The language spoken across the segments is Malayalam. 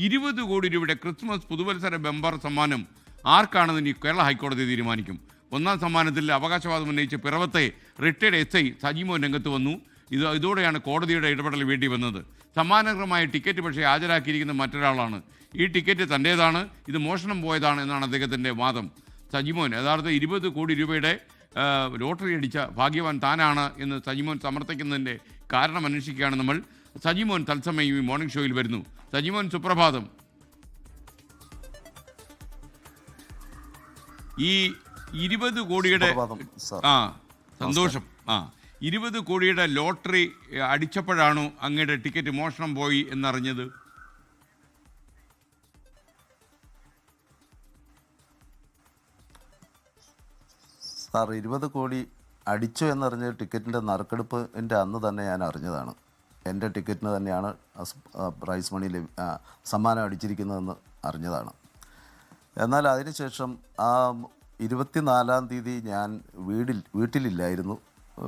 20 കോടി രൂപയുടെ ക്രിസ്മസ് പുതുവത്സര ബമ്പർ സമ്മാനം ആർക്കാണെന്ന് ഇനി കേരള ഹൈക്കോടതി തീരുമാനിക്കും. ഒന്നാം സമ്മാനത്തിൽ അവകാശവാദം ഉന്നയിച്ച് പിറവത്തെ റിട്ടയർഡ് SI സജിമോൻ രംഗത്ത് വന്നു. ഇതോടെയാണ് കോടതിയുടെ ഇടപെടൽ വേണ്ടി വന്നത്. സമ്മാനകരമായ ടിക്കറ്റ് പക്ഷേ ഹാജരാക്കിയിരിക്കുന്ന മറ്റൊരാളാണ്. ഈ ടിക്കറ്റ് തൻ്റേതാണ്, ഇത് മോഷണം പോയതാണ് എന്നാണ് അദ്ദേഹത്തിൻ്റെ വാദം. സജിമോൻ യഥാർത്ഥ 20 കോടി രൂപയുടെ ലോട്ടറി അടിച്ച ഭാഗ്യവാൻ താനാണ് എന്ന് സജിമോൻ സമർത്ഥിക്കുന്നതിൻ്റെ കാരണം അന്വേഷിക്കുകയാണ് നമ്മൾ. സജിമോൻ തത്സമയം ഈ മോർണിംഗ് ഷോയിൽ വരുന്നു. സജിമോൻ, സുപ്രഭാതം. ഈ 20 കോടിയുടെ സന്തോഷം 20 കോടിയുടെ ലോട്ടറി അടിച്ചപ്പോഴാണോ അങ്ങയുടെ ടിക്കറ്റ് മോഷണം പോയി എന്നറിഞ്ഞത്? സാർ, 20 കോടി അടിച്ചു എന്നറിഞ്ഞ ടിക്കറ്റിൻ്റെ നറുക്കെടുപ്പിൻ്റെ അന്ന് തന്നെ ഞാൻ അറിഞ്ഞതാണ്. എൻ്റെ ടിക്കറ്റിന് തന്നെയാണ് പ്രൈസ് മണി സമ്മാനം അടിച്ചിരിക്കുന്നതെന്ന് അറിഞ്ഞതാണ്. എന്നാൽ അതിനുശേഷം ആ 24-ാം തീയതി ഞാൻ വീട്ടിലില്ലായിരുന്നു.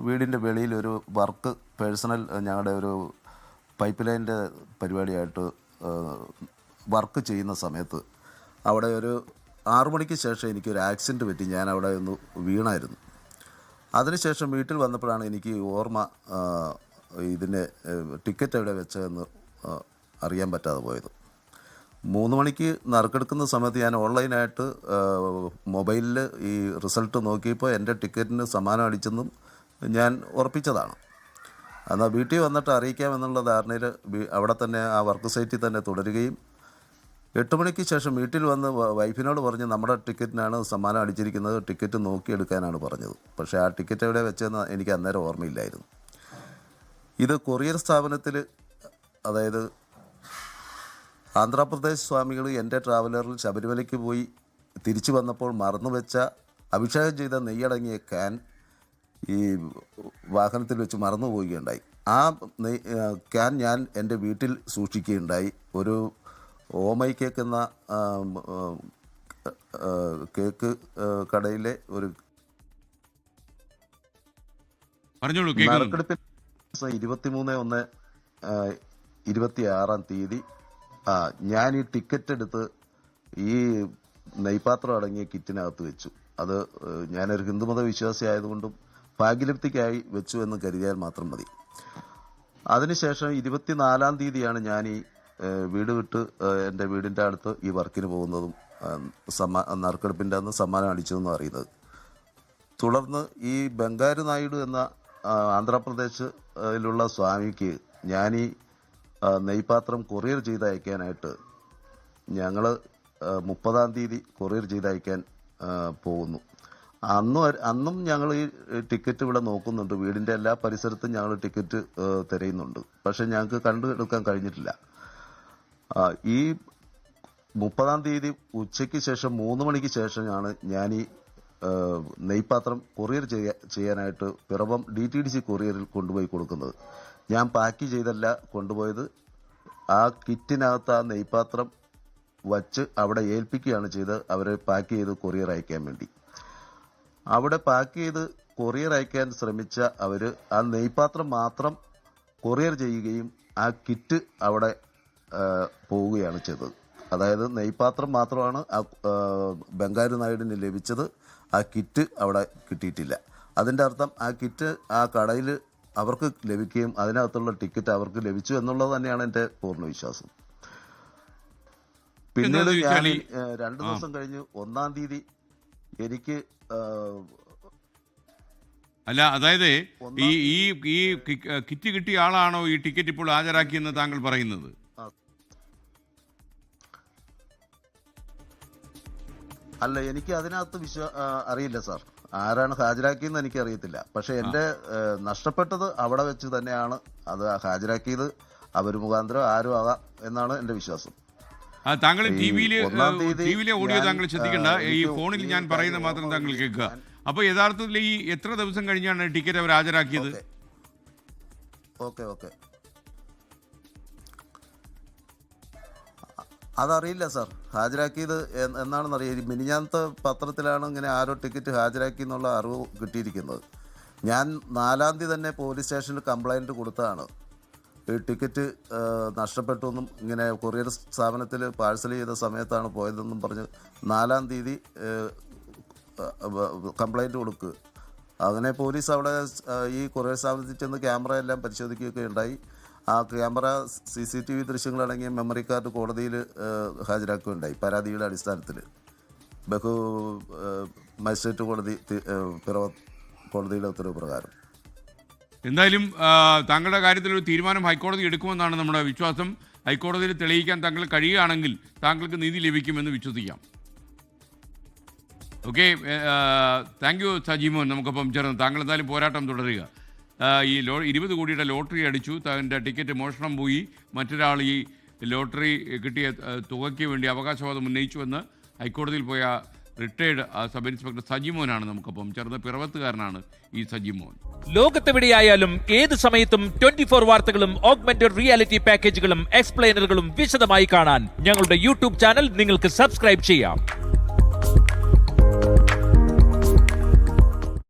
വീടിൻ്റെ വെളിയിൽ ഒരു വർക്ക് പേഴ്സണൽ ഞങ്ങളുടെ ഒരു പൈപ്പ് ലൈൻ്റെ പരിപാടിയായിട്ട് വർക്ക് ചെയ്യുന്ന സമയത്ത് അവിടെ ഒരു 6 മണിക്ക് ശേഷം എനിക്കൊരു ആക്സിഡൻറ്റ് പറ്റി. ഞാൻ അവിടെ ഒന്ന് വീണായിരുന്നു. അതിനുശേഷം വീട്ടിൽ വന്നപ്പോഴാണ് എനിക്ക് ഓർമ്മ ഇതിൻ്റെ ടിക്കറ്റ് എവിടെ വെച്ചതെന്ന് അറിയാൻ പറ്റാതെ പോയത്. 3 മണിക്ക് നറുക്കെടുക്കുന്ന സമയത്ത് ഞാൻ ഓൺലൈനായിട്ട് മൊബൈലിൽ ഈ റിസൾട്ട് നോക്കിയപ്പോൾ എൻ്റെ ടിക്കറ്റിന് സമ്മാനം അടിച്ചെന്നും ഞാൻ ഉറപ്പിച്ചതാണ്. എന്നാൽ വീട്ടിൽ വന്നിട്ട് അറിയിക്കാമെന്നുള്ള ധാരണയിൽ അവിടെ തന്നെ ആ വർക്ക് സൈറ്റിൽ തന്നെ തുടരുകയും 8 മണിക്ക് ശേഷം വീട്ടിൽ വന്ന് വൈഫിനോട് പറഞ്ഞ് നമ്മുടെ ടിക്കറ്റിനാണ് സമ്മാനം അടിച്ചിരിക്കുന്നത്, ടിക്കറ്റ് നോക്കിയെടുക്കാനാണ് പറഞ്ഞത്. പക്ഷേ ആ ടിക്കറ്റ് എവിടെ വെച്ചതെന്ന് എനിക്ക് അന്നേരം ഓർമ്മയില്ലായിരുന്നു. ഇത് കൊറിയർ സ്ഥാപനത്തിൽ, അതായത് ആന്ധ്രാപ്രദേശ് സ്വാമികൾ എൻ്റെ ട്രാവലറിൽ ശബരിമലയ്ക്ക് പോയി തിരിച്ചു വന്നപ്പോൾ മറന്നുവെച്ച അഭിഷേകം ചെയ്ത നെയ്യടങ്ങിയ ക്യാൻ ഈ വാഹനത്തിൽ വെച്ച് മറന്നു പോവുകയുണ്ടായി. ആ ക്യാൻ ഞാൻ എൻ്റെ വീട്ടിൽ സൂക്ഷിക്കുകയുണ്ടായി. ഒരു ഓമൈ കേക്ക് എന്ന കേക്ക് കടയിലെ ഒരു നറുക്കെടുപ്പിൽ 23/1/26-ാം തീയതി ഞാൻ ഈ ടിക്കറ്റ് എടുത്ത് ഈ നെയ്പാത്രം അടങ്ങിയ കിറ്റിനകത്ത് വെച്ചു. അത് ഞാനൊരു ഹിന്ദുമത വിശ്വാസി ആയതുകൊണ്ടും ഭാഗ്യലബ്ധിക്കായി വെച്ചു എന്ന് കരുതിയാൽ മാത്രം മതി. അതിനുശേഷം 24-ാം തീയതിയാണ് ഞാൻ ഈ വീട് വിട്ട് എൻ്റെ വീടിൻ്റെ അടുത്ത് ഈ വർക്കിന് പോകുന്നതും നറുക്കെടുപ്പിൻ്റെ അന്ന് സമ്മാനം അടിച്ചതെന്നും അറിയുന്നത്. തുടർന്ന് ഈ ബംഗാരു നായിഡു എന്ന ആന്ധ്രാപ്രദേശിലുള്ള സ്വാമിക്ക് ഞാൻ ഈ നെയ്പാത്രം കൊറിയർ ചെയ്ത് അയക്കാനായിട്ട് ഞങ്ങൾ 30-ാം തീയതി കൊറിയർ ചെയ്ത് അയക്കാൻ പോകുന്നു. അന്നും ഞങ്ങൾ ഈ ടിക്കറ്റ് ഇവിടെ നോക്കുന്നുണ്ട്. വീടിൻ്റെ എല്ലാ പരിസരത്തും ഞങ്ങൾ ടിക്കറ്റ് തിരയുന്നുണ്ട്. പക്ഷേ ഞങ്ങൾക്ക് കണ്ടെടുക്കാൻ കഴിഞ്ഞിട്ടില്ല. ഈ 30-ാം തീയതി ഉച്ചയ്ക്ക് ശേഷം 3 മണിക്ക് ശേഷമാണ് ഞാൻ ഈ നെയ്പാത്രം കൊറിയർ ചെയ്യാനായിട്ട് പിറവം DTDC കൊറിയറിൽ കൊണ്ടുപോയി കൊടുക്കുന്നത്. ഞാൻ പാക്ക് ചെയ്തല്ല കൊണ്ടുപോയത്. ആ കിറ്റിനകത്ത് ആ നെയ്പാത്രം വച്ച് അവിടെ ഏൽപ്പിക്കുകയാണ് ചെയ്തത്. അവരെ പാക്ക് ചെയ്ത് കൊറിയർ അയക്കാൻ വേണ്ടി. അവിടെ പാക്ക് ചെയ്ത് കൊറിയർ അയക്കാൻ ശ്രമിച്ച അവർ ആ നെയ്പാത്രം മാത്രം കൊറിയർ ചെയ്യുകയും ആ കിറ്റ് അവിടെ പോവുകയാണ് ചെയ്തത്. അതായത് നെയ്പാത്രം മാത്രമാണ് ബംഗാരു നായിഡിന് ലഭിച്ചത്. ആ കിറ്റ് അവിടെ കിട്ടിയിട്ടില്ല. അതിൻ്റെ അർത്ഥം ആ കിറ്റ് ആ കടയിൽ അവർക്ക് ലഭിക്കുകയും അതിനകത്തുള്ള ടിക്കറ്റ് അവർക്ക് ലഭിച്ചു എന്നുള്ളത് തന്നെയാണ് എൻ്റെ പൂർണ്ണ വിശ്വാസം. പിന്നീട് ഞാൻ 2 ദിവസം കഴിഞ്ഞ് 1-ാം തീയതി എനിക്ക് അതായത് ഈ കിറ്റ് കിട്ടിയ ആളാണോ ഈ ടിക്കറ്റ് ഇപ്പോൾ ഹാജരാക്കിയെന്ന് താങ്കൾ പറയുന്നത്? അല്ല, എനിക്ക് അതിനകത്ത് അറിയില്ല സാർ. ആരാണ് ഹാജരാക്കിയെന്ന് എനിക്കറിയത്തില്ല. പക്ഷെ എൻ്റെ നഷ്ടപ്പെട്ടത് അവിടെ വെച്ച് തന്നെയാണ്. അത് ഹാജരാക്കിയത് അവർ മുഖാന്തരം ആരും ആകാം എന്നാണ് എൻ്റെ വിശ്വാസം. താങ്കൾ ടിവിയിലെ ഓഡിയോ താങ്കൾ ശ്രദ്ധിക്കേണ്ട, ഈ ഫോണിൽ ഞാൻ പറയുന്ന മാത്രം താങ്കൾ കേൾക്കുക. അപ്പോൾ യഥാർത്ഥത്തിൽ ഈ എത്ര ദിവസം കഴിഞ്ഞാണ് ടിക്കറ്റ് അവർ ഹാജരാക്കിയത്? ഓക്കെ അതറിയില്ല സാർ. ഹാജരാക്കിയത് എന്നാണെന്നറിയാം. മിനിഞ്ഞാന്നത്തെ പത്രത്തിലാണ് ഇങ്ങനെ ആരോ ടിക്കറ്റ് ഹാജരാക്കി എന്നുള്ള അറിവ് കിട്ടിയിരിക്കുന്നത്. ഞാൻ 4-ാം തീയതി തന്നെ പോലീസ് സ്റ്റേഷനിൽ കംപ്ലൈൻറ്റ് കൊടുത്തതാണ്. ഈ ടിക്കറ്റ് നഷ്ടപ്പെട്ടു എന്നും ഇങ്ങനെ കൊറിയർ സ്ഥാപനത്തിൽ പാഴ്സൽ ചെയ്ത സമയത്താണ് പോയതെന്നും പറഞ്ഞ് 4-ാം തീയതി കംപ്ലൈൻറ്റ് കൊടുക്കുക. അങ്ങനെ പോലീസ് അവിടെ ഈ കൊറിയർ സ്ഥാപനത്തിൽ ചെന്ന് ക്യാമറ എല്ലാം പരിശോധിക്കുകയൊക്കെ ഉണ്ടായി. ആ ക്യാമറ CCTV ദൃശ്യങ്ങളടങ്ങിയ മെമ്മറി കാർഡ് കോടതിയിൽ ഹാജരാക്കുകയുണ്ടായി. പരാതിയുടെ അടിസ്ഥാനത്തിൽ മജിസ്ട്രേറ്റ് കോടതി പിറവത്ത് കോടതിയുടെ ഉത്തരവ് പ്രകാരം. എന്തായാലും താങ്കളുടെ കാര്യത്തിൽ ഒരു തീരുമാനം ഹൈക്കോടതി എടുക്കുമെന്നാണ് നമ്മുടെ വിശ്വാസം. ഹൈക്കോടതിയിൽ തെളിയിക്കാൻ താങ്കൾ കഴിയുകയാണെങ്കിൽ താങ്കൾക്ക് നീതി ലഭിക്കുമെന്ന് വിശ്വസിക്കാം. Okay, thank you Sajimon. നമുക്കൊപ്പം ചേർന്ന് താങ്കൾ എന്തായാലും പോരാട്ടം തുടരുക. ഈ 20 കോടിയുടെ ലോട്ടറി അടിച്ചു, തൻ്റെ ടിക്കറ്റ് മോഷണം പോയി, മറ്റൊരാൾ ഈ ലോട്ടറി കിട്ടിയ തുകയ്ക്ക് വേണ്ടി അവകാശവാദം ഉന്നയിച്ചുവെന്ന് ഹൈക്കോടതിയിൽ പോയ റിട്ടയർഡ് സബ് ഇൻസ്പെക്ടർ സജിമോനാണ് നമുക്കൊപ്പം ചേർന്ന്. പിറവത്തുകാരനാണ് ഈ സജിമോൻ. ലോകത്തെവിടെയായാലും ഏത് സമയത്തും 24 വാർത്തകളും ഓഗ്മെന്റഡ് റിയാലിറ്റി പാക്കേജുകളും എക്സ്പ്ലെയിനറുകളും വിശദമായി കാണാൻ ഞങ്ങളുടെ യൂട്യൂബ് ചാനൽ നിങ്ങൾക്ക് സബ്സ്ക്രൈബ് ചെയ്യാം.